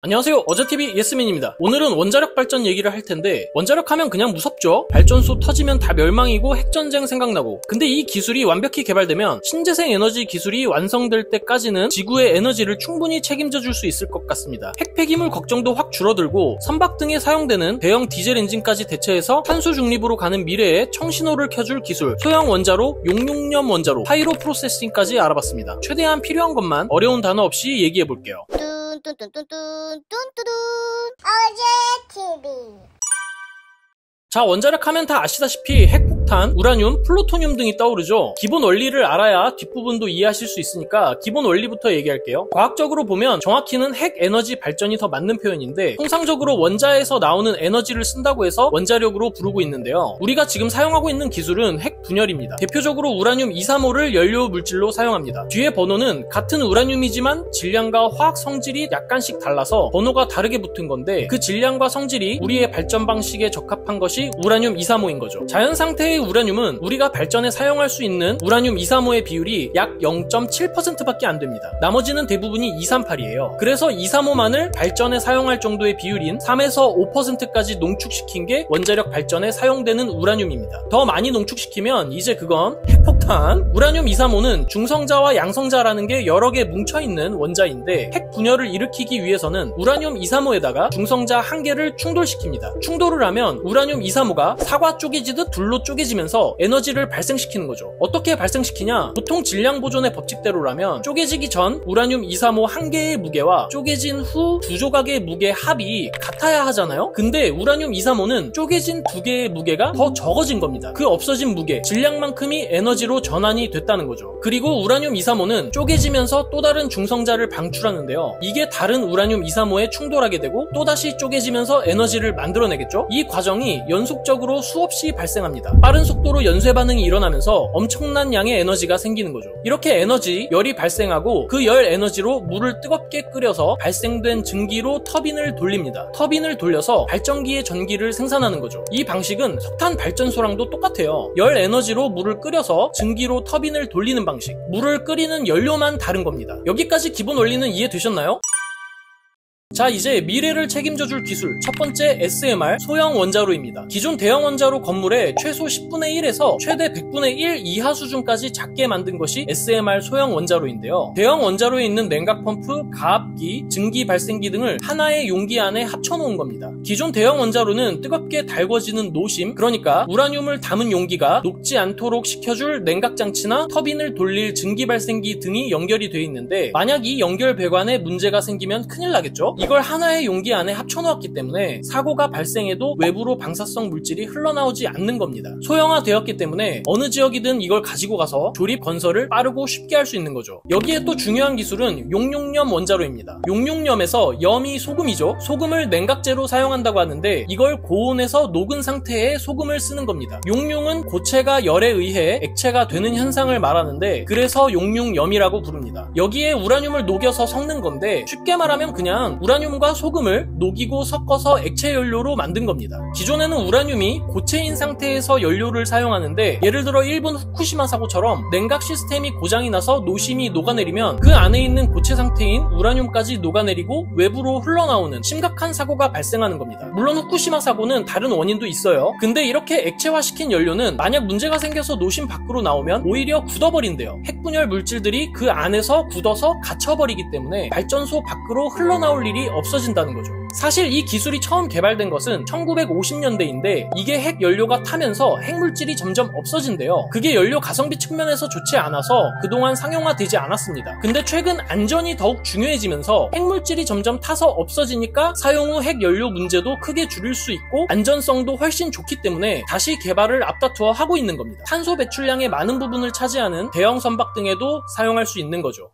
안녕하세요, 어제TV 예스민입니다. 오늘은 원자력 발전 얘기를 할 텐데, 원자력 하면 그냥 무섭죠? 발전소 터지면 다 멸망이고 핵전쟁 생각나고. 근데 이 기술이 완벽히 개발되면 신재생 에너지 기술이 완성될 때까지는 지구의 에너지를 충분히 책임져 줄 수 있을 것 같습니다. 핵 폐기물 걱정도 확 줄어들고 선박 등에 사용되는 대형 디젤 엔진까지 대체해서 탄소 중립으로 가는 미래에 청신호를 켜줄 기술, 소형 원자로, 용융염 원자로, 파이로 프로세싱까지 알아봤습니다. 최대한 필요한 것만 어려운 단어 없이 얘기해볼게요. 어제TV. 자, 원자력 하면 다 아시다시피 핵폭탄, 우라늄, 플루토늄 등이 떠오르죠. 기본 원리를 알아야 뒷부분도 이해하실 수 있으니까 기본 원리부터 얘기할게요. 과학적으로 보면 정확히는 핵 에너지 발전이 더 맞는 표현인데, 통상적으로 원자에서 나오는 에너지를 쓴다고 해서 원자력으로 부르고 있는데요. 우리가 지금 사용하고 있는 기술은 핵 분열입니다. 대표적으로 우라늄 235를 연료 물질로 사용합니다. 뒤에 번호는 같은 우라늄이지만 질량과 화학 성질이 약간씩 달라서 번호가 다르게 붙은 건데, 그 질량과 성질이 우리의 발전 방식에 적합한 것이 우라늄 235인 거죠. 자연 상태의 우라늄은 우리가 발전에 사용할 수 있는 우라늄 235의 비율이 약 0.7%밖에 안 됩니다. 나머지는 대부분이 238이에요. 그래서 235만을 발전에 사용할 정도의 비율인 3에서 5%까지 농축시킨 게 원자력 발전에 사용되는 우라늄입니다. 더 많이 농축시키면 이제 그건 핵폭탄. 우라늄 235는 중성자와 양성자라는 게 여러 개 뭉쳐있는 원자인데, 핵 분열을 일으키기 위해서는 우라늄 235에다가 중성자 한 개를 충돌시킵니다. 충돌을 하면 우라늄 235가 사과 쪼개지듯 둘로 쪼개지면서 에너지를 발생시키는 거죠. 어떻게 발생시키냐? 보통 질량 보존의 법칙대로라면 쪼개지기 전 우라늄 235 한 개의 무게와 쪼개진 후 두 조각의 무게 합이 같아야 하잖아요? 근데 우라늄 235는 쪼개진 두 개의 무게가 더 적어진 겁니다. 그 없어진 무게, 질량만큼이 에너지로 전환이 됐다는 거죠. 그리고 우라늄 235는 쪼개지면서 또 다른 중성자를 방출하는데요. 이게 다른 우라늄 235에 충돌하게 되고 또다시 쪼개지면서 에너지를 만들어내겠죠? 이 과정이 연속적으로 수없이 발생합니다. 빠른 속도로 연쇄 반응이 일어나면서 엄청난 양의 에너지가 생기는 거죠. 이렇게 열이 발생하고 그 열 에너지로 물을 뜨겁게 끓여서 발생된 증기로 터빈을 돌립니다. 터빈을 돌려서 발전기의 전기를 생산하는 거죠. 이 방식은 석탄 발전소랑도 똑같아요. 열 에너지로 물을 끓여서 증기로 터빈을 돌리는 방식. 물을 끓이는 연료만 다른 겁니다. 여기까지 기본 원리는 이해되셨나요? 자, 이제 미래를 책임져줄 기술, 첫 번째 SMR 소형 원자로입니다. 기존 대형 원자로 건물의 최소 10분의 1에서 최대 100분의 1 이하 수준까지 작게 만든 것이 SMR 소형 원자로인데요. 대형 원자로에 있는 냉각 펌프, 가압기, 증기 발생기 등을 하나의 용기 안에 합쳐놓은 겁니다. 기존 대형 원자로는 뜨겁게 달궈지는 노심, 그러니까 우라늄을 담은 용기가 녹지 않도록 시켜줄 냉각 장치나 터빈을 돌릴 증기 발생기 등이 연결이 되어 있는데, 만약 이 연결 배관에 문제가 생기면 큰일 나겠죠? 이걸 하나의 용기 안에 합쳐놓았기 때문에 사고가 발생해도 외부로 방사성 물질이 흘러나오지 않는 겁니다. 소형화되었기 때문에 어느 지역이든 이걸 가지고 가서 조립 건설을 빠르고 쉽게 할 수 있는 거죠. 여기에 또 중요한 기술은 용융염 원자로입니다. 용융염에서 염이 소금이죠. 소금을 냉각제로 사용한다고 하는데, 이걸 고온에서 녹은 상태의 소금을 쓰는 겁니다. 용융은 고체가 열에 의해 액체가 되는 현상을 말하는데, 그래서 용융염이라고 부릅니다. 여기에 우라늄을 녹여서 섞는 건데, 쉽게 말하면 그냥 우라늄과 소금을 녹이고 섞어서 액체 연료로 만든 겁니다. 기존에는 우라늄이 고체인 상태에서 연료를 사용하는데, 예를 들어 일본 후쿠시마 사고처럼 냉각 시스템이 고장이 나서 노심이 녹아내리면 그 안에 있는 고체 상태인 우라늄까지 녹아내리고 외부로 흘러나오는 심각한 사고가 발생하는 겁니다. 물론 후쿠시마 사고는 다른 원인도 있어요. 근데 이렇게 액체화시킨 연료는 만약 문제가 생겨서 노심 밖으로 나오면 오히려 굳어버린대요. 핵분열 물질들이 그 안에서 굳어서 갇혀버리기 때문에 발전소 밖으로 흘러나올 일이 없어진다는 거죠. 사실 이 기술이 처음 개발된 것은 1950년대인데 이게 핵 연료가 타면서 핵물질이 점점 없어진대요. 그게 연료 가성비 측면에서 좋지 않아서 그동안 상용화되지 않았습니다. 근데 최근 안전이 더욱 중요해지면서 핵물질이 점점 타서 없어지니까 사용 후 핵 연료 문제도 크게 줄일 수 있고 안전성도 훨씬 좋기 때문에 다시 개발을 앞다투어 하고 있는 겁니다. 탄소 배출량의 많은 부분을 차지하는 대형 선박 등에도 사용할 수 있는 거죠.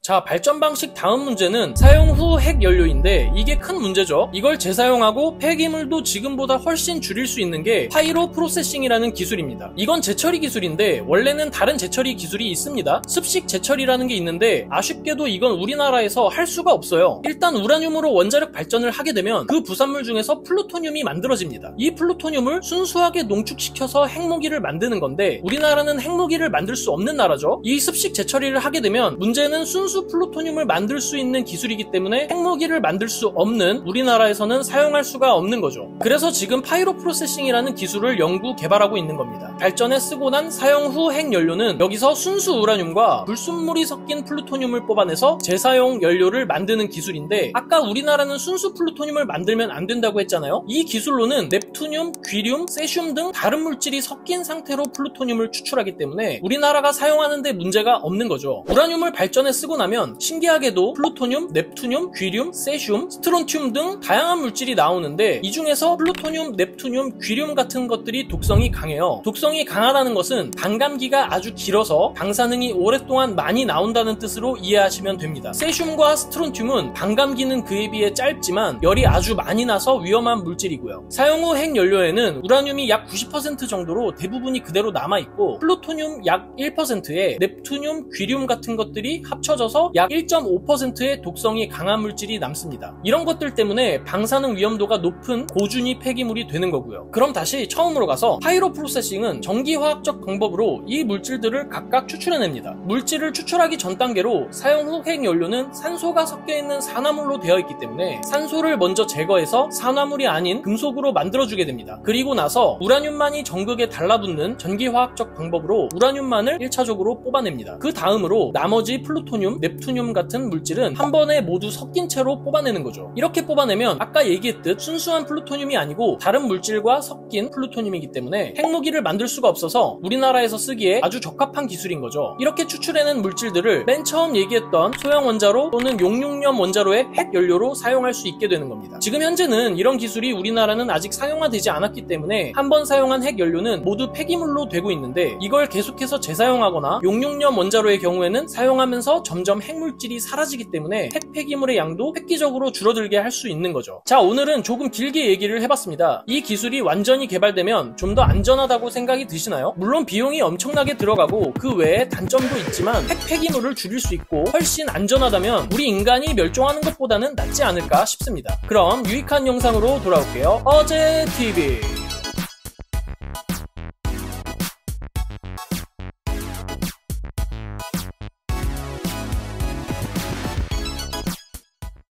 자, 발전 방식 다음 문제는 사용 후 핵 연료인데, 이게 큰 문제죠. 이걸 재사용하고 폐기물도 지금보다 훨씬 줄일 수 있는 게 파이로 프로세싱이라는 기술입니다. 이건 재처리 기술인데 원래는 다른 재처리 기술이 있습니다. 습식 재처리라는 게 있는데 아쉽게도 이건 우리나라에서 할 수가 없어요. 일단 우라늄으로 원자력 발전을 하게 되면 그 부산물 중에서 플루토늄이 만들어집니다. 이 플루토늄을 순수하게 농축시켜서 핵무기를 만드는 건데, 우리나라는 핵무기를 만들 수 없는 나라죠. 이 습식 재처리를 하게 되면 문제는 순수 순수 플루토늄을 만들 수 있는 기술이기 때문에 핵무기를 만들 수 없는 우리나라에서는 사용할 수가 없는 거죠. 그래서 지금 파이로 프로세싱이라는 기술을 연구 개발하고 있는 겁니다. 발전에 쓰고 난 사용 후 핵연료는 여기서 순수 우라늄과 불순물이 섞인 플루토늄을 뽑아내서 재사용 연료를 만드는 기술인데, 아까 우리나라는 순수 플루토늄을 만들면 안 된다고 했잖아요. 이 기술로는 넵투늄, 귀륨, 세슘 등 다른 물질이 섞인 상태로 플루토늄을 추출하기 때문에 우리나라가 사용하는데 문제가 없는 거죠. 우라늄을 발전에 쓰고 나면 신기하게도 플루토늄, 넵투늄, 귀륨, 세슘, 스트론튬 등 다양한 물질이 나오는데, 이 중에서 플루토늄, 넵투늄, 귀륨 같은 것들이 독성이 강해요. 독성이 강하다는 것은 반감기가 아주 길어서 방사능이 오랫동안 많이 나온다는 뜻으로 이해하시면 됩니다. 세슘과 스트론튬은 반감기는 그에 비해 짧지만 열이 아주 많이 나서 위험한 물질이고요. 사용 후 핵연료에는 우라늄이 약 90% 정도로 대부분이 그대로 남아있고, 플루토늄 약 1%에 넵투늄, 귀륨 같은 것들이 합쳐져서 약 1.5%의 독성이 강한 물질이 남습니다. 이런 것들 때문에 방사능 위험도가 높은 고준위 폐기물이 되는 거고요. 그럼 다시 처음으로 가서 파이로 프로세싱은 전기화학적 방법으로 이 물질들을 각각 추출해냅니다. 물질을 추출하기 전 단계로 사용 후 핵연료는 산소가 섞여있는 산화물로 되어 있기 때문에 산소를 먼저 제거해서 산화물이 아닌 금속으로 만들어주게 됩니다. 그리고 나서 우라늄만이 전극에 달라붙는 전기화학적 방법으로 우라늄만을 1차적으로 뽑아냅니다. 그 다음으로 나머지 플루토늄, 넵투늄 같은 물질은 한 번에 모두 섞인 채로 뽑아내는 거죠. 이렇게 뽑아내면 아까 얘기했듯 순수한 플루토늄이 아니고 다른 물질과 섞인 플루토늄이기 때문에 핵무기를 만들 수가 없어서 우리나라에서 쓰기에 아주 적합한 기술인 거죠. 이렇게 추출해낸 물질들을 맨 처음 얘기했던 소형 원자로 또는 용융염 원자로의 핵연료로 사용할 수 있게 되는 겁니다. 지금 현재는 이런 기술이 우리나라는 아직 상용화되지 않았기 때문에 한 번 사용한 핵연료는 모두 폐기물로 되고 있는데, 이걸 계속해서 재사용하거나 용융염 원자로의 경우에는 사용하면서 점점 핵물질이 사라지기 때문에 핵 폐기물의 양도 획기적으로 줄어들게 할 수 있는 거죠. 자, 오늘은 조금 길게 얘기를 해봤습니다. 이 기술이 완전히 개발되면 좀 더 안전하다고 생각이 드시나요? 물론 비용이 엄청나게 들어가고 그 외에 단점도 있지만 핵 폐기물을 줄일 수 있고 훨씬 안전하다면 우리 인간이 멸종하는 것보다는 낫지 않을까 싶습니다. 그럼 유익한 영상으로 돌아올게요. 어제TV